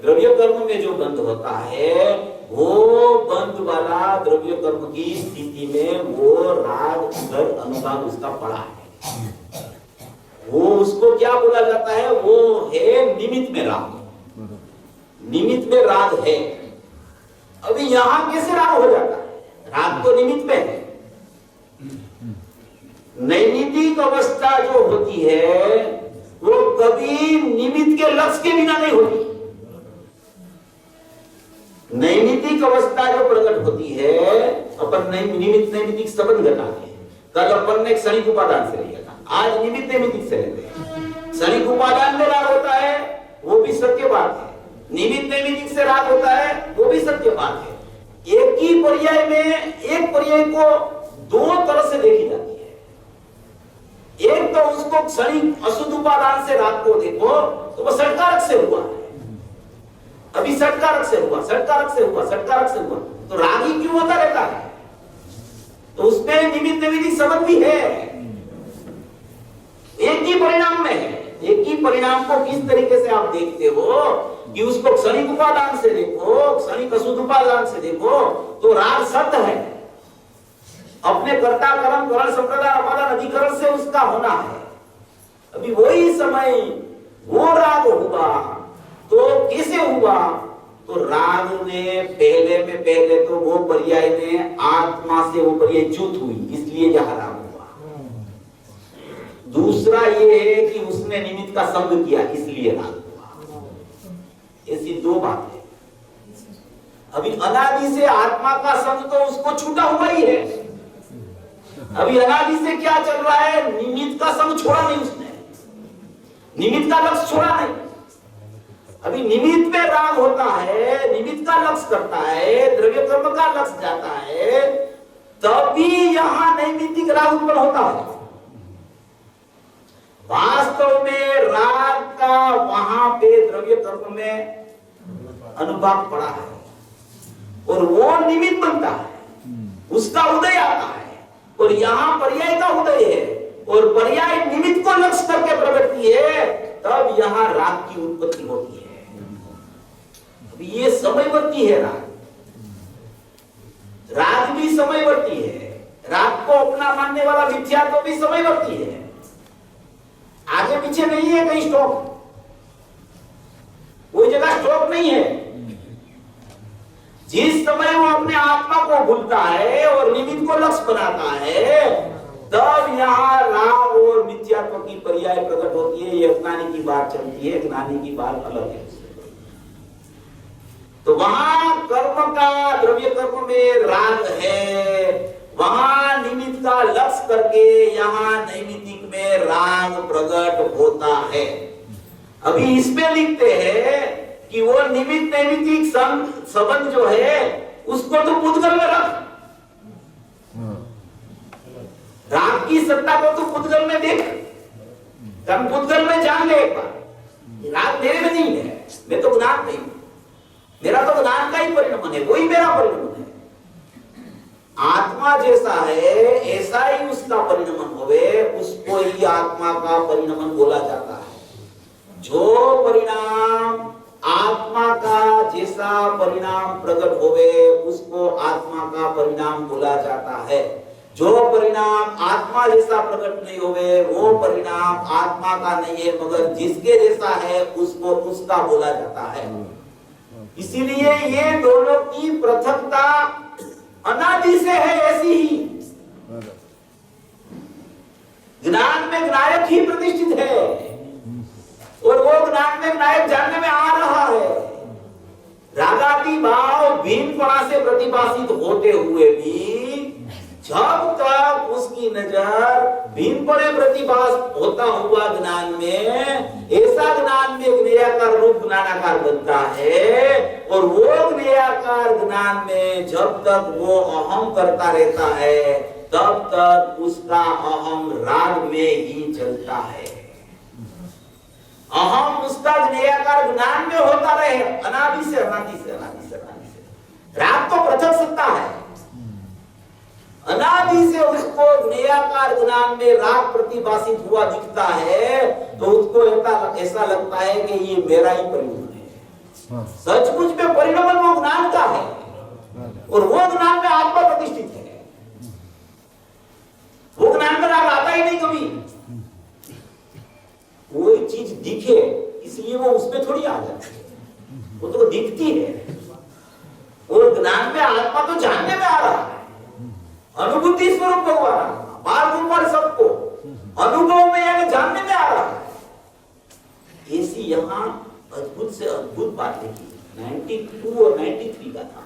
द्रव्य कर्म में जो बंध होता है, वो बंध वाला द्रव्य कर्म की स्थिति में वो राग अनुभाग उसका पड़ा है। वो उसको क्या बोला जाता है? वो है निमित्त में राग, निमित्त में राग है। अभी यहां कैसे राग हो जाता है? राग तो निमित्त में है। नैमित्तिक अवस्था जो होती है वो कभी निमित्त के लक्ष्य के बिना नहीं होती। नैमित्तिक अवस्था जो प्रकट होती है, अपन निमित्त नैमित्तिक संबंध घटाते हैं। कल अपन ने क्षणिक उपादान से लिया था, आज निमित्त नैमित्तिक से लेते हैं। क्षणिक उपादान में राग होता है, वो भी सत्य बात है। निमित्त नैमित्तिक से राग होता है, वो भी सत्य बात है। एक ही पर्याय में एक पर्याय को दो तरह से देखी जाती है। एक तो उसको क्षणिक अशुद्ध उपादान से राग को देखो तो वह षटकारक से हुआ है, अभी षटकारक से हुआ, षटकारक से हुआ, षटकारक से हुआ, तो राग ही क्यों होता रहता है? तो उसमें निमित्त नैमित्तिक संबंध भी है, एक ही परिणाम में है। एक ही परिणाम को किस तरीके से आप देखते हो कि उसको क्षणिक उपादान से देखो, क्षणिक अशुद्ध उपादान से देखो तो राग सत्य है, अपने कर्ता कर्म करण संप्रदाय उपादान अधिकरण से उसका होना है। अभी वही समय वो राग हुआ तो कैसे हुआ? तो राग ने पहले तो वो पर्याय ने आत्मा से वो पर्याय च्युत हुई, इसलिए यह राग हुआ। दूसरा ये है कि उसने निमित्त का संग किया, इसलिए राग हुआ। ऐसी दो बातें। अभी अनादि से आत्मा का संग तो उसको छूटा हुआ ही है। अभी अनादि से क्या चल रहा है? निमित्त का संग छोड़ा नहीं उसने, निमित्त का लक्ष्य छोड़ा नहीं। अभी निमित्त में राग होता है, निमित्त का लक्ष्य करता है, द्रव्य कर्म का लक्ष्य जाता है, तभी यहां नैमित्तिक राग उत्पन्न होता है। वास्तव में राग का वहां पे द्रव्य कर्म में अनुभाग पड़ा है और वो निमित्त बनता है, उसका उदय आता है, और यहां पर्याय का उदय है और पर्याय निमित्त को लक्ष्य करके प्रवृत्ति है, तब यहां राग की उत्पत्ति होती है। ये समयवर्ती है राग, राग भी समयवर्ती है। राग को अपना मानने वाला मिथ्या तो भी समयवर्ती है, आगे पीछे नहीं है कहीं स्टॉप, कोई जगह स्टॉप नहीं है। जिस समय वो अपने आत्मा को भूलता है और निमित्त को लक्ष्य बनाता है, तब यहाँ राग और मिथ्यात्व की पर्याय प्रकट होती है। ये ज्ञानी की बात चलती है, ज्ञानी की बात अलग है। तो वहां कर्म का द्रव्य कर्म में राग है, वहां निमित्त का लक्ष्य करके यहाँ नैमित्तिक में राग प्रकट होता है। अभी इसमें लिखते हैं कि वो निमित्त नैमित्तिक संबंध जो है उसको तो पुद्गल में रख, राग की सत्ता को तो पुद्गल में देख, हम पुद्गल में जान ले एक बार, राग मेरे में नहीं है, मैं तो ज्ञान नहीं, मेरा तो ज्ञान का ही परिणाम है, वही मेरा परिणाम है। आत्मा जैसा है ऐसा ही उसका परिणाम होवे, उसको ही आत्मा का परिणाम बोला जाता है। जो परिणाम आत्मा का जैसा परिणाम प्रकट होवे उसको आत्मा का परिणाम बोला जाता है। जो परिणाम आत्मा जैसा प्रकट नहीं होवे वो परिणाम आत्मा का नहीं है, मगर जिसके जैसा है उसको उसका बोला जाता है। इसीलिए ये दोनों की पृथकता अनादि से है ऐसी ही। ज्ञान में नायक ही प्रतिष्ठित है और वो ज्ञान में नायक जानने में आ रहा है। रागादि भाव भिन्नपणा से प्रतिभाषित होते हुए भी जब तक उसकी नजर भिन्नपणे प्रतिभास होता हुआ ज्ञान में, ऐसा ज्ञान में ज्ञेयाकार रूप ज्ञानाकार बनता है, और वो ज्ञेयाकार ज्ञान में जब तक वो अहम करता रहता है तब तक उसका अहम राग में ही चलता है। अहम उसका ज्ञेयाकार ज्ञान में होता रहे अनादि से अनादि से अनादि से अनादि से। राग तो पृथक सत्ता है, अनादि से उसको ज्ञेयाकार ज्ञान में राग प्रतिभाषित हुआ दिखता है तो उसको ऐसा लगता है कि ये मेरा ही परिणाम है। सचमुच में परिणाम वो ज्ञान का है और वो ज्ञान में आत्मा प्रतिष्ठित है। वो ज्ञान में राग आता ही नहीं कभी। कोई चीज दिखे इसलिए वो उसमें थोड़ी आ जाती है, वो तो दिखती है। और ज्ञान में आत्मा तो जानने में आ रहा है, अनुभूति स्वरूप भगवान बाल रूप सबको अनुभव में या जानने में आ रहा है। ऐसी यहाँ अद्भुत से अद्भुत बात लिखी 92 और 93 का था।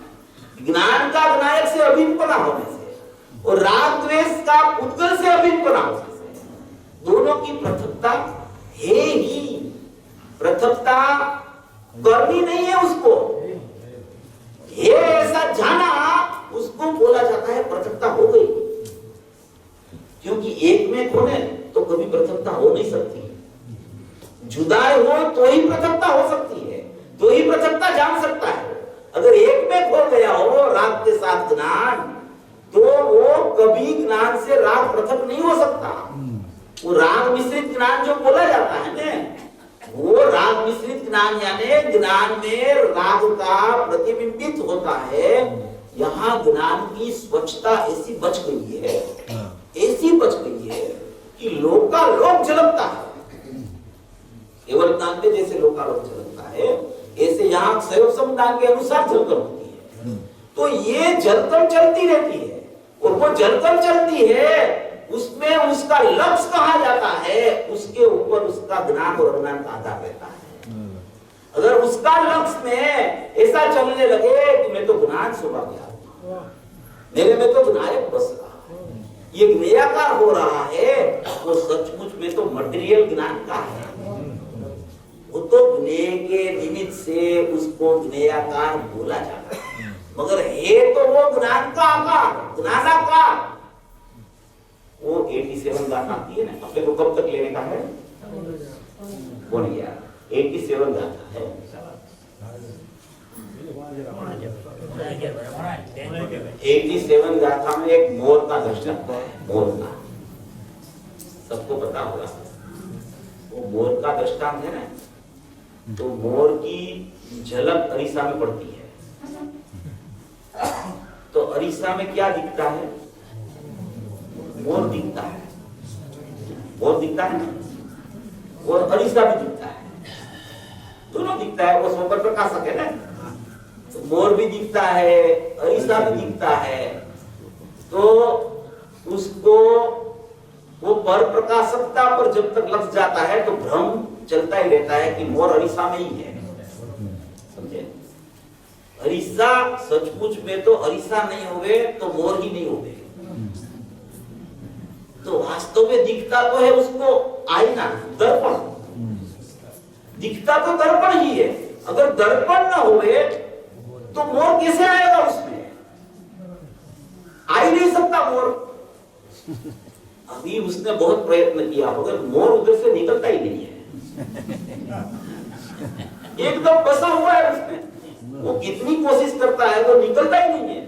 ज्ञान का नायक से अभिन्नपना होने से और राग द्वेष का उद्गल से अभिन्नपना होने से दोनों की पृथकता है ही। पृथकता करनी नहीं है उसको, ये ऐसा जाना जो बोला जाता है पृथकता हो गई, क्योंकि एक में खोने तो कभी पृथकता हो नहीं सकती। जुदाई हो तो ही पृथकता हो सकती है, तो ही पृथकता जान सकता है। अगर एक में खो गया हो राग के साथ ज्ञान, तो वो कभी ज्ञान से राग पृथक नहीं हो सकता। वो राग मिश्रित ज्ञान जो बोला जाता है ना, वो राग मिश्रित ज्ञान यानी ज्ञान में राग का प्रतिबिंबित होता है। यहाँ ज्ञान की स्वच्छता ऐसी बच गई है, ऐसी बच गई है कि लोकालोक झलकता है। केवल ज्ञान में जैसे लोकालोक झलकता है, ऐसे यहाँ सहयोग संज्ञान के अनुसार झलकन होती है। तो ये झलकन चलती रहती है, और वो झलकन चलती है उसमें उसका लक्ष्य कहा जाता है, उसके ऊपर उसका ज्ञान और अज्ञान का आधार रहता है। अगर उसका लक्ष्य में ऐसा चलने लगे कि मैं तो ज्ञान सुबह गया, मेरे में तो विनायक बस रहा है, ये ज्ञेयाकार हो रहा है, वो सचमुच में तो मटेरियल ज्ञान का है। वो तो ज्ञेय के निमित्त से उसको ज्ञेयाकार बोला जाता है, मगर है तो वो ज्ञान का आकार, ज्ञानाकार। वो 87 गाथा आती है ना, अपने को कब तक लेने का है? बोल गया 87 गाथा है। 87 गाथा में एक मोर का दृष्टांत है। मोर का सबको पता होगा, वो मोर का दृष्टांत है ना, तो मोर की झलक अरीसा में पड़ती है। तो अरीसा में क्या दिखता है? मोर दिखता है, मोर दिखता है ना, और अरीसा भी दिखता है, दोनों दिखता है। वो स्वपर प्रकाशक है ना, तो मोर भी दिखता है, अरीसा भी दिखता है। तो उसको वो पर प्रकाशकता पर जब तक लग जाता है तो भ्रम चलता ही रहता है कि मोर अरीसा में ही है। समझे? अरीसा सचमुच में तो अरीसा नहीं होवे तो मोर ही नहीं होवे। तो वास्तव में दिखता तो है उसको आईना, दर्पण दिखता तो दर्पण ही है। अगर दर्पण ना होवे तो मोर कैसे आएगा? उसमें आ ही नहीं सकता मोर। अभी उसने बहुत प्रयत्न किया मगर मोर उधर से निकलता ही नहीं है, एकदम फंसा हुआ है उसमें। वो कितनी कोशिश करता है वो निकलता ही नहीं है।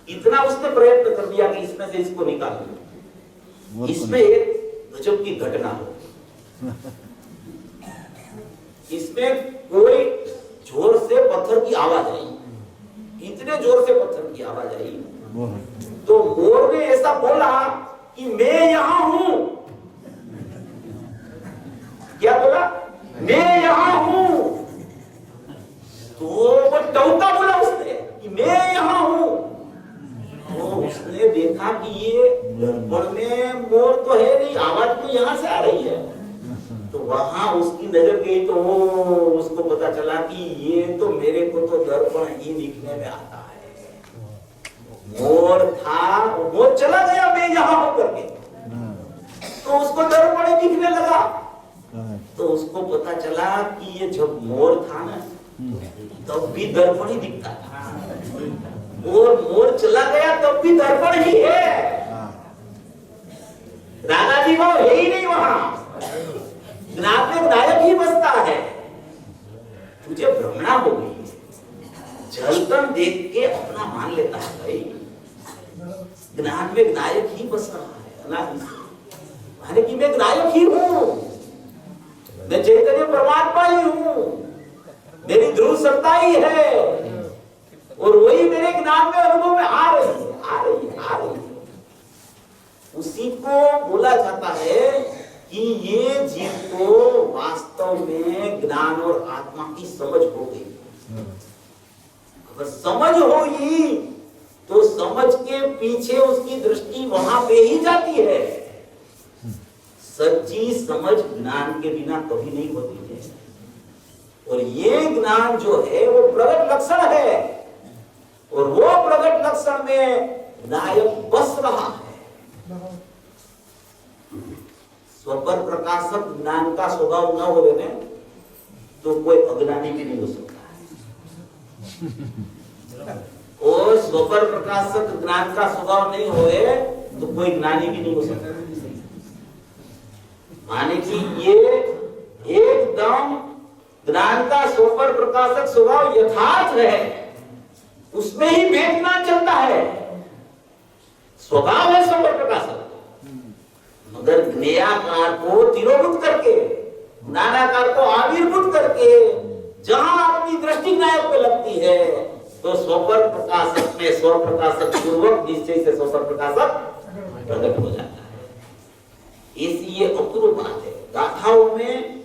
इतना उसने प्रयत्न कर दिया कि इसमें से इसको निकाल दो। इसमें एक गजब की घटना हो, इसमें कोई जोर से पत्थर की आवाज आई, इतने जोर से पत्थर की आवाज आई तो मोर ने ऐसा बोला कि मैं यहां हूं। क्या बोला? मैं यहां हूं। तो वो टौका बोला उसने कि मैं यहां हूं। तो उसने देखा कि ये दर्पण में मोर तो है नहीं, आवाज तो यहां से आ रही है। तो वहां उसकी नजर गई तो उसको पता चला कि ये तो मेरे को तो दर्पण ही दिखने में आता है। मोर था, मोर चला गया मैं यहां होकर के, तो उसको दर्पण ही दिखने लगा। तो उसको पता चला कि ये जब मोर था ना तब भी दर्पण ही दिखता था, और मोर चला गया तब भी दर्पण ही है। राधा जी वो है ही नहीं वहां, ज्ञान में नायक ही बसता है। तुझे भ्रमणा हो गई, झलकन देख के अपना मान लेता है भाई, ज्ञान में नायक ही बस रहा है अनादि से। माने कि मैं नायक ही हूं, मैं चैतन्य परमात्मा ही हूं, मेरी ध्रुव सत्ता ही है, और वही मेरे ज्ञान में अनुभव में आ रही है, आ रही है, आ रही है। उसी को बोला जाता है कि ये जीव को वास्तव में ज्ञान और आत्मा की समझ हो गई। अगर समझ होगी तो समझ के पीछे उसकी दृष्टि वहां पे ही जाती है। सच्ची समझ ज्ञान के बिना कभी नहीं होती है, और ये ज्ञान जो है वो प्रगट लक्षण है, और वो प्रगट लक्षण में नायक बस रहा है। स्वपर प्रकाशक ज्ञान का स्वभाव न हो ने तो कोई अज्ञानी भी नहीं हो सकता है। और स्वपर प्रकाशक ज्ञान का स्वभाव नहीं होए तो कोई ज्ञानी भी नहीं हो सकता। माने कि ये एकदम ज्ञान का स्वपर प्रकाशक स्वभाव यथार्थ है, उसमें ही वेद ज्ञान चलता है, स्वभाव है स्वपर प्रकाशक। मगर ज्ञेयाकार को तिरोभूत करके, ज्ञानाकार को आविर्भूत करके जहां अपनी दृष्टि ज्ञायक पे लगती है तो स्वपर प्रकाशक में स्व प्रकाशक पूर्वक निश्चय से स्वपर प्रकाशक प्रकट हो जाता है। इसलिए अपूर्व बात है। गाथाओं में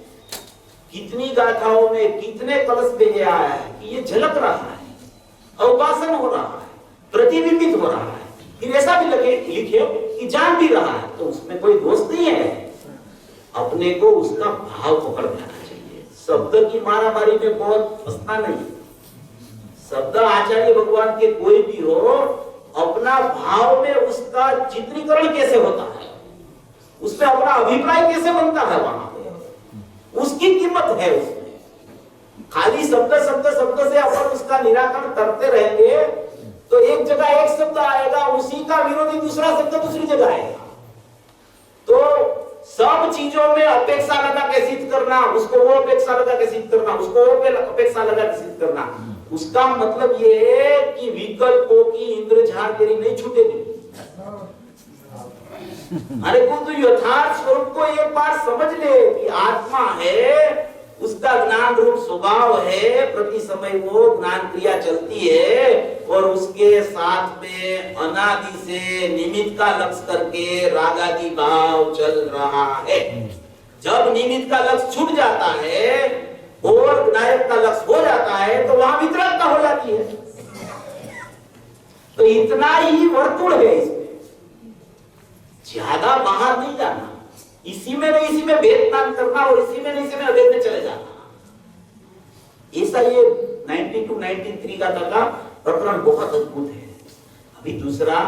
कितनी गाथाओं में कितने कलश में ये आया है कि ये झलक रहा है, अवकाशन हो रहा है, प्रतिबिंबित हो रहा है, फिर ऐसा भी लगे लिखे कि जान भी रहा है, तो उसमें कोई दोष नहीं है। अपने को उसका भाव पकड़ लेना चाहिए। शब्द की मारामारी में बहुत फंसना नहीं। शब्द आचार्य भगवान के कोई भी हो, अपना भाव में उसका चित्रीकरण कैसे होता है, उसमें अपना अभिप्राय कैसे बनता है, वहां पे उसकी कीमत है। उसमें खाली शब्द शब्द शब्द से अपन उसका निराकरण करते रहेंगे तो एक जगह एक शब्द आएगा, उसी का विरोधी दूसरा शब्द दूसरी जगह आएगा। तो सब चीजों में अपेक्षा लगा के सिद्ध करना, उसको वो अपेक्षा लगा के सिद्ध करना, उसको वो अपेक्षा लगा के सिद्ध करना, उसका मतलब ये है कि विकल्पों की इंद्रझाल तेरी नहीं छूटेगी। अरे को तो यथार्थ स्वरूप को एक बार समझ ले कि आत्मा है, उसका ज्ञान रूप स्वभाव है, प्रति समय वो ज्ञान क्रिया चलती है और उसके साथ में अनादि से निमित्त का लक्ष्य करके रागादि भाव चल रहा है। जब निमित्त का लक्ष्य छूट जाता है और नायक का लक्ष्य हो जाता है तो वहां वितरकता हो जाती है। तो इतना ही वर्तुल है इसमें, ज्यादा बाहर नहीं जाना। इसी में नहीं इसी में भेद ज्ञान करना और इसी में नहीं इसी में अभेद में चले जाना। ऐसा ये 92 93 का प्रकरण बहुत अद्भुत है। अभी दूसरा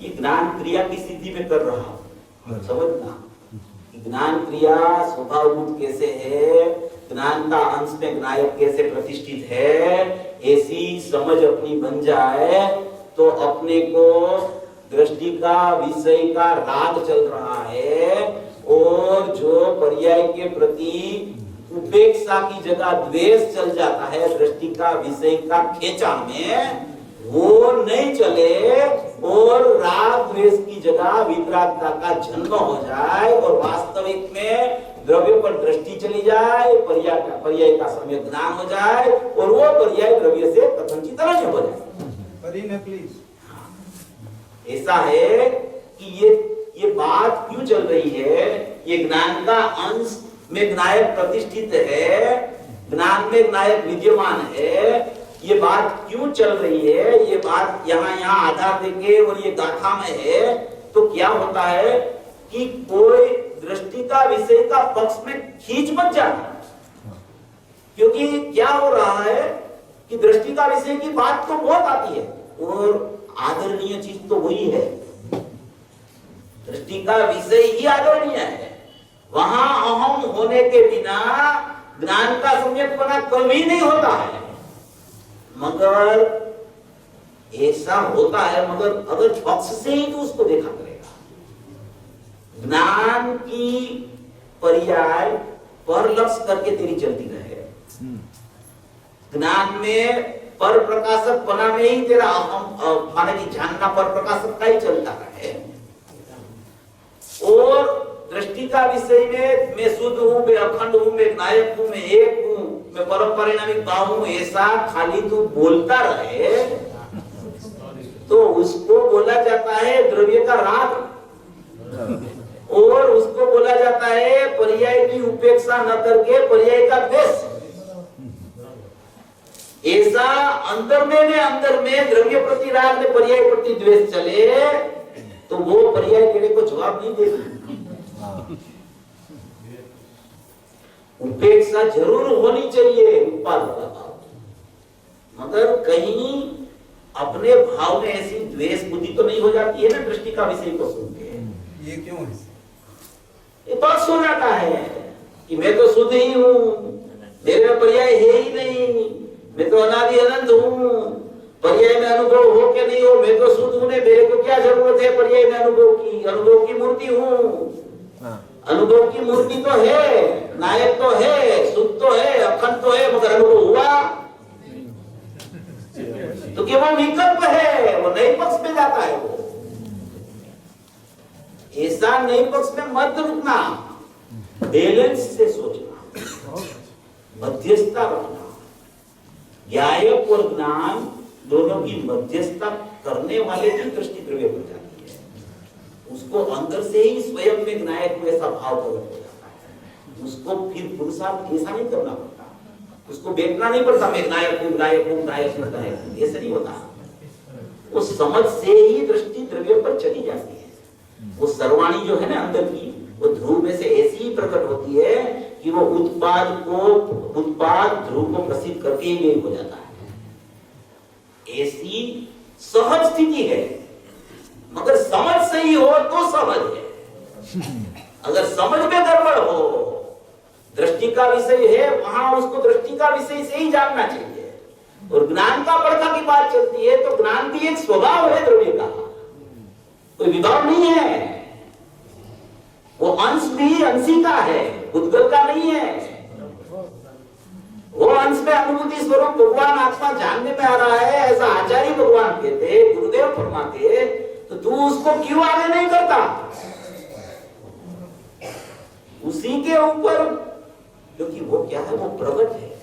ये ज्ञान क्रिया की स्थिति में कर रहा हूं, समझना ज्ञान क्रिया स्वभावभूत कैसे है, ज्ञान का अंश में ज्ञायक कैसे प्रतिष्ठित है, ऐसी समझ अपनी बन जाए तो अपने को दृष्टि का विषय का राग चल रहा है और जो पर्याय के प्रति उपेक्षा की जगह द्वेष चल जाता है, दृष्टि का विषय का खेचा में वो नहीं चले और राग द्वेष की जगह वितरागता का जन्म हो जाए और वास्तविक में द्रव्य पर दृष्टि चली जाए, पर्याय का समय ज्ञान हो जाए और वो पर्याय द्रव्य से कथनचित अनन्य हो जाए। प्लीज ऐसा है कि ये बात क्यों चल रही है, ये ज्ञान का अंश में ज्ञायक प्रतिष्ठित है, ज्ञान में ज्ञायक विद्यमान है, ये बात क्यों चल रही है, ये बात यहाँ आधार देके और ये गाथा में है। तो क्या होता है कि कोई दृष्टि का विषय का पक्ष में खींच मत जाना, क्योंकि क्या हो रहा है कि दृष्टि का विषय की बात तो बहुत आती है और आदरणीय चीज तो वही है, दृष्टि का विषय ही आदरणीय है। वहां अहम होने के बिना ज्ञान का सम्यकपना कभी नहीं होता है। मगर ऐसा होता है, मगर अगर पक्ष से ही तो उसको देखा करेगा। ज्ञान की पर्याय पर लक्ष्य करके तेरी चलती रहे, ज्ञान में पर प्रकाशक बना में ही तेरा माने कि जानना पर प्रकाशक का ही चलता है और दृष्टि का विषय में मैं शुद्ध हूं, मैं अखंड हूं, मैं नायक हूं, मैं एक हूं, मैं परम परिणामिक भाव हूं, ऐसा खाली तू बोलता रहे तो उसको बोला जाता है द्रव्य का राग और उसको बोला जाता है पर्याय की उपेक्षा न करके पर्याय का द्वेष। ऐसा अंतर में द्रव्य प्रति राग में पर्याय प्रति द्वेष चले तो वो पर्याय केड़े को जवाब नहीं देगी। उपेक्षा जरूर होनी चाहिए उत्पादक भाव, मगर कहीं अपने भाव में ऐसी द्वेष बुद्धि तो नहीं हो जाती है ना दृष्टि का विषय को सुन के। ये क्यों है? ये पक्ष हो जाता है कि मैं तो शुद्ध ही हूँ, मेरे में पर्याय है ही नहीं, मैं तो अनादि अनंत हूँ, पर्याय में अनुभव हो के नहीं हो, मैं तो शुद्ध हूं, मेरे को क्या जरूरत है पर्याय में अनुभव की? अनुभव की मूर्ति हूं। अनुभव की मूर्ति तो है, नायक तो है, शुद्ध तो है, अखंड तो है, मगर अनुभव हुआ तो क्या वो विकल्प है, वो नई पक्ष में जाता है। वो ऐसा नई पक्ष में मत रुकना, बैलेंस से सोचना, मध्यस्थता रखना। ज्ञायक और ज्ञान दोनों की मध्यस्थता करने वाले की दृष्टि द्रव्य बन जाती है। उसको अंदर से ही स्वयं में ज्ञायक में ऐसा भाव प्रकट हो जाता है। उसको फिर पुरुषार्थ ऐसा नहीं करना पड़ता, उसको देखना नहीं पड़ता मैं नायक हूं, नायक हूं, नायक हूं, नायक हूं, ऐसा नहीं होता। वो समझ से ही दृष्टि द्रव्य पर चली जाती है। वो सर्वाणी जो है ना अंदर की, वो ध्रुव में से ऐसी ही प्रकट होती है कि वो उत्पाद ध्रुव को प्रसिद्ध करके ही हो जाता है। ऐसी सहज स्थिति है, मगर समझ सही हो तो सहज है। अगर समझ में गड़बड़ हो, दृष्टि का विषय है, वहां उसको दृष्टि का विषय से ही जानना चाहिए। और ज्ञान का पड़ता की बात चलती है तो ज्ञान भी एक स्वभाव है द्रव्य का, कोई विभाव नहीं है। वो अंश भी अंशी का है, उद्गल का नहीं है। वो अंश में अनुभूति स्वरूप भगवान आत्मा जानने में आ रहा है, ऐसा आचार्य भगवान कहते, गुरुदेव फरमाते, तो तू उसको क्यों आगे नहीं करता? उसी के ऊपर, क्योंकि वो क्या है, वो प्रगट है।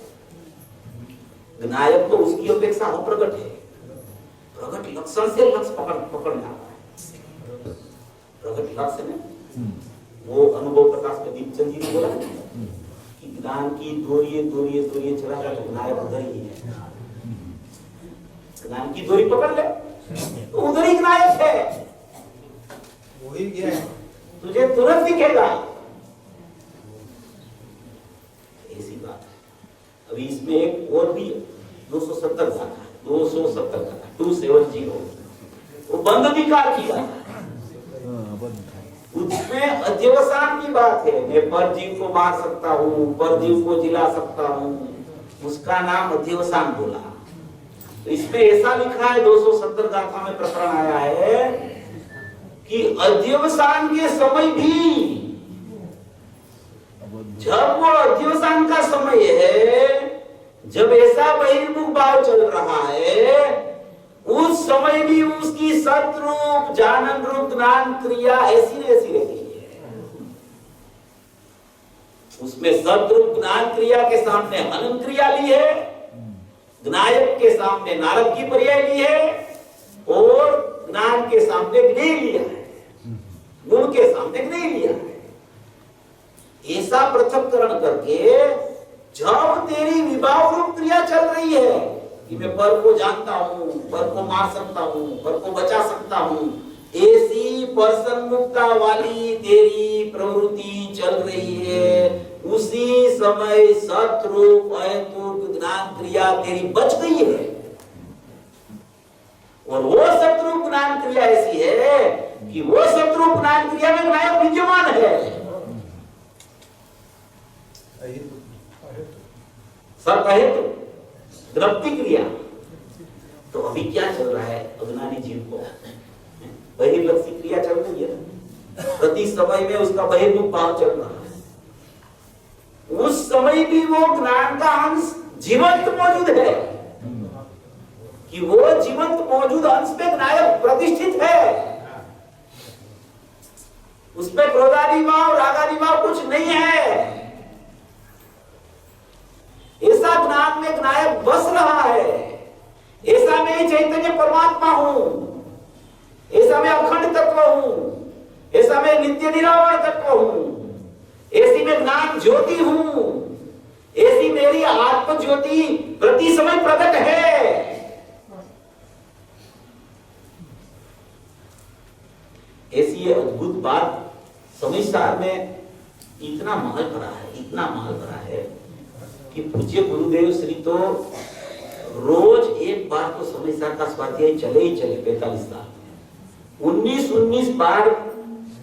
नायक तो उसकी अपेक्षा अप्रगट है। प्रगट लक्षण से लक्ष्य पकड़ जाता है। प्रगट लक्ष्य में वो अनुभव प्रकाश में दीपचंद जी ने बोला कि ज्ञान की दोरिये चला जाए तो नायक उधर ही है। ज्ञान की डोरी पकड़ ले तो उधर ही नायक है, वही क्या है, तुझे तुरंत दिखेगा। ऐसी बात है। अभी इसमें एक और भी 270 गाथा है, 270 गाथा 270, वो बंद विकार की बात है। उसमें अध्यवसान की बात है। मैं पर जीव को मार सकता हूँ, पर जीव को जिला सकता हूँ, उसका नाम अध्यवसान बोला। तो इसमें ऐसा लिखा है 270 गाथा में प्रकरण आया है कि अध्यवसान के समय भी, जब वो अध्यवसान का समय है, जब ऐसा बहिर्मुख भाव चल रहा है, उस समय भी उसकी सतरूप जानन रूप ज्ञान क्रिया ऐसी ऐसी रहती है। उसमें सतरूप ज्ञान क्रिया के सामने हनन क्रिया ली है, ज्ञायक के सामने नारद की पर्याय ली है, और ज्ञान के सामने ज्ञेय लिया है, गुण के सामने ज्ञेय लिया है। ऐसा पृथक्करण करके जब तेरी विभाव रूप क्रिया चल रही है कि मैं पर को जानता हूं, पर को मार सकता हूं, पर को बचा सकता हूं, ऐसी परसन्मुखता वाली तेरी प्रवृत्ति चल रही है, उसी समय सतरूप अहेतुक ज्ञान क्रिया तेरी बच गई है। और वो सतरूप ज्ञान क्रिया ऐसी है कि वो सतरूप ज्ञान क्रिया में नायक विद्यमान है। सब अहेतुक द्रप्ति क्रिया। तो अभी क्या चल रहा है अज्ञानी जीव को? बहिर्लक्षी क्रिया चल रही है, प्रति समय में उसका बहिर्मुख भाव चल रहा है। उस समय भी वो ज्ञान का अंश जीवंत मौजूद है, कि वो जीवंत मौजूद अंश पे नायक प्रतिष्ठित है। उसमें क्रोधादि भाव रागादि भाव कुछ नहीं है। ऐसा ज्ञान में नायक बस रहा है। ऐसा मैं चैतन्य परमात्मा हूं, ऐसा मैं अखंड तत्व हूं, ऐसा मैं नित्य निरावरण तत्व हूं, ऐसी मैं ज्ञान ज्योति हूं, ऐसी मेरी आत्म ज्योति प्रति समय प्रकट है। ऐसी ये अद्भुत बात समय में इतना महल भरा है, इतना महल भरा है कि पूज्य गुरुदेव श्री तो रोज एक बार तो समय का स्वाध्याय चले ही चले। 45 साल 19 बार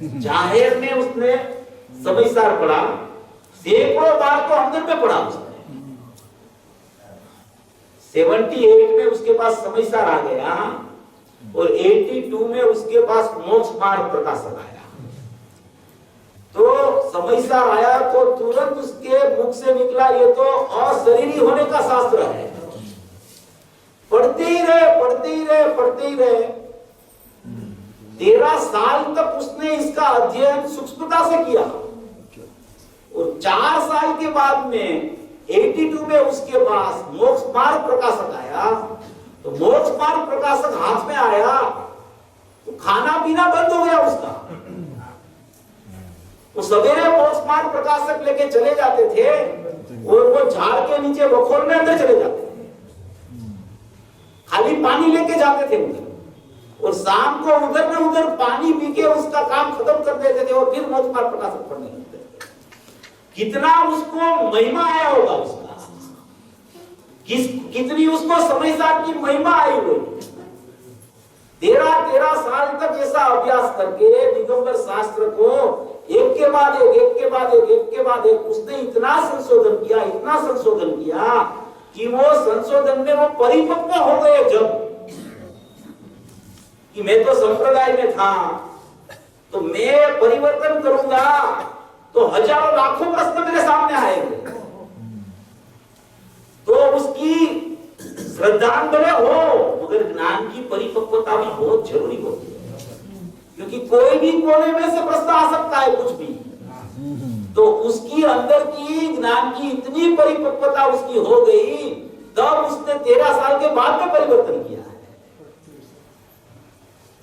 जाहिर में उसने समय सार पढ़ा, सैकड़ों बार तो अंदर में पढ़ा उसने। 78 में उसके पास समयसार आ गया और 82 में उसके पास मोक्ष मार्ग प्रकाशक आया। तो समयसार आया तो तुरंत उसके मुख से निकला, ये तो अशरीरी होने का शास्त्र है। पढ़ते ही रहे 13 साल तक उसने इसका अध्ययन सूक्ष्मता से किया और 4 साल के बाद में 82 में उसके पास मोक्ष मार्ग प्रकाशक आया। तो मोक्ष मार्ग प्रकाशक हाथ में आया तो खाना पीना बंद हो गया उसका। वो सवेरे मोक्ष मार्ग प्रकाशक लेके चले जाते थे और वो झाड़ के नीचे बखोर में अंदर चले जाते थे, खाली पानी लेके जाते थे उधर, और शाम को उधर में उधर पानी पी के उसका काम खत्म कर देते थे और फिर मोक्ष मार्ग प्रकाशक पढ़ने लगते थे। कितना उसको महिमा आया होगा उसका, कितनी उसको समयसार की महिमा आई हुई। 13 साल तक ऐसा अभ्यास करके दिगंबर शास्त्र को एक के बाद एक उसने इतना संशोधन किया कि वो संशोधन में वो परिपक्व हो गए। जब कि मैं तो संप्रदाय में था तो मैं परिवर्तन करूंगा तो हजारों लाखों प्रश्न मेरे सामने आएंगे, तो उसकी श्रद्धांजलि हो, मगर ज्ञान की परिपक्वता भी बहुत जरूरी होती है, क्योंकि कोई भी कोने में से प्रश्न आ सकता है कुछ भी। तो उसकी अंदर की ज्ञान की इतनी परिपक्वता उसकी हो गई, तब उसने 13 साल के बाद में परिवर्तन किया है।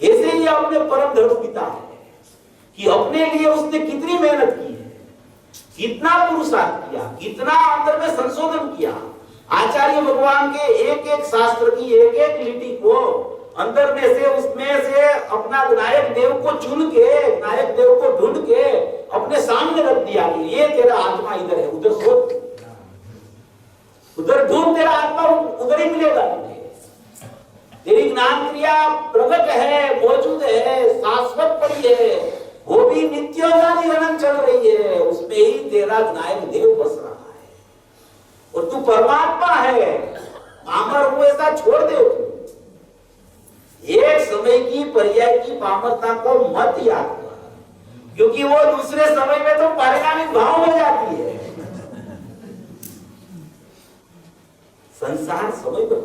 ऐसे ही अपने परम धर्म पिता है कि अपने लिए उसने कितनी मेहनत की है, कितना पुरुषार्थ किया, कितना अंदर में संशोधन किया। आचार्य भगवान के एक एक शास्त्र की एक एक लिपि को अंदर में से उसमें से अपना नायक देव को चुन के, नायक देव को ढूंढ के अपने सामने रख दिया कि ये तेरा आत्मा इधर है, उधर सोच, उधर ढूंढ, तेरा आत्मा उधर ही मिलेगा तुझे। तेरी ज्ञान क्रिया प्रकट है, मौजूद है, शाश्वत पड़ी है, वो भी नित्य निरंतर चल रही है, उसमें ही तेरा नायक देव बस रहा है और तू परमात्मा है। पामर को ऐसा छोड़ दे, एक समय की पर्याय की पामरता को मत याद कर, क्योंकि वो दूसरे समय में तो परिणामिक भाव हो जाती है। संसार समय पर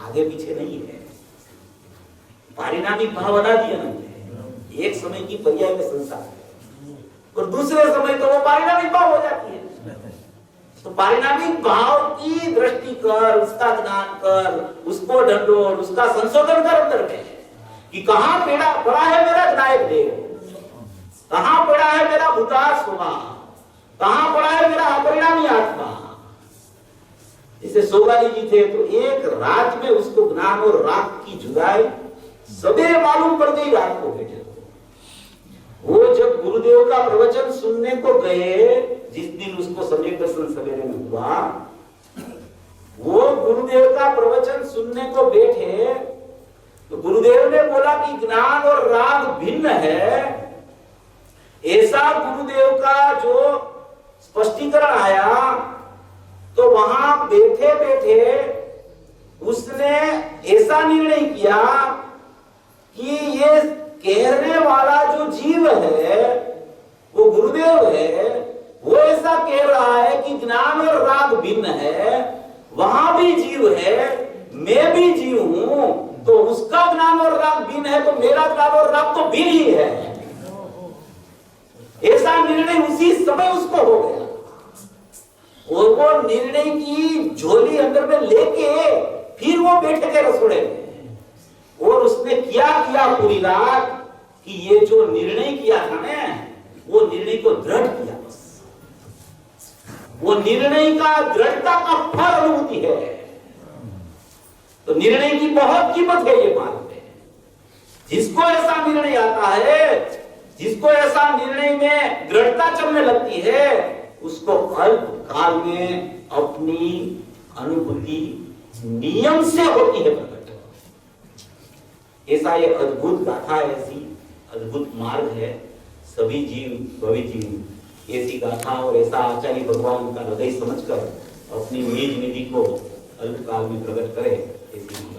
आगे पीछे नहीं है, पारिणामिक भाव अनादि अनंत है। एक समय की पर्याय में संसार है और दूसरे समय तो वो पारिणामिक भाव हो जाती है। तो पारिणामिक भाव की दृष्टि कर, उसका ज्ञान कर, उसको ढंढोर, उसका संशोधन कर अंदर में कि कहां पड़ा है मेरा नायक देव, कहां पड़ा है मेरा भूतात्मा स्वभाव, कहां पड़ा है मेरा अपरिणामी आत्मा। जैसे सोगाली जी थे तो एक रात में उसको ज्ञान और राग की जुदाई सवेरे मालूम पड़ गई, रात को बैठे वो जब गुरुदेव का प्रवचन सुनने को गए, जिस दिन उसको सम्यक दर्शन सवेरे में हुआ, वो गुरुदेव का प्रवचन सुनने को बैठे तो गुरुदेव ने बोला कि ज्ञान और राग भिन्न है। ऐसा गुरुदेव का जो स्पष्टीकरण आया तो वहां बैठे बैठे उसने ऐसा निर्णय किया कि ये कहने वाला जो जीव है वो गुरुदेव है, वो ऐसा कह रहा है कि ज्ञान और राग भिन्न है, वहां भी जीव है, मैं भी जीव हूं, तो उसका ज्ञान और राग भिन्न है तो मेरा ज्ञान और राग तो भिन्न ही है। ऐसा निर्णय उसी समय उसको हो गया और वो निर्णय की झोली अंदर में लेके फिर वो बैठ के रसोड़े में और उसने किया पूरी रात कि ये जो निर्णय किया था ना, वो निर्णय को दृढ़ किया। बस वो निर्णय का दृढ़ता का फल अनुभूति है। तो निर्णय की बहुत कीमत है, ये मालूम है। जिसको ऐसा निर्णय आता है, जिसको ऐसा निर्णय में दृढ़ता चलने लगती है, उसको अल्प काल में अपनी अनुभूति नियम से होती है प्रकट। ऐसा ये अद्भुत गाथा, ऐसी अद्भुत मार्ग है। सभी जीव भवी जीव ऐसी गाथा और ऐसा आचार्य भगवान का हृदय समझकर अपनी निज निधि को अल्पकाल में प्रकट करे ऐसी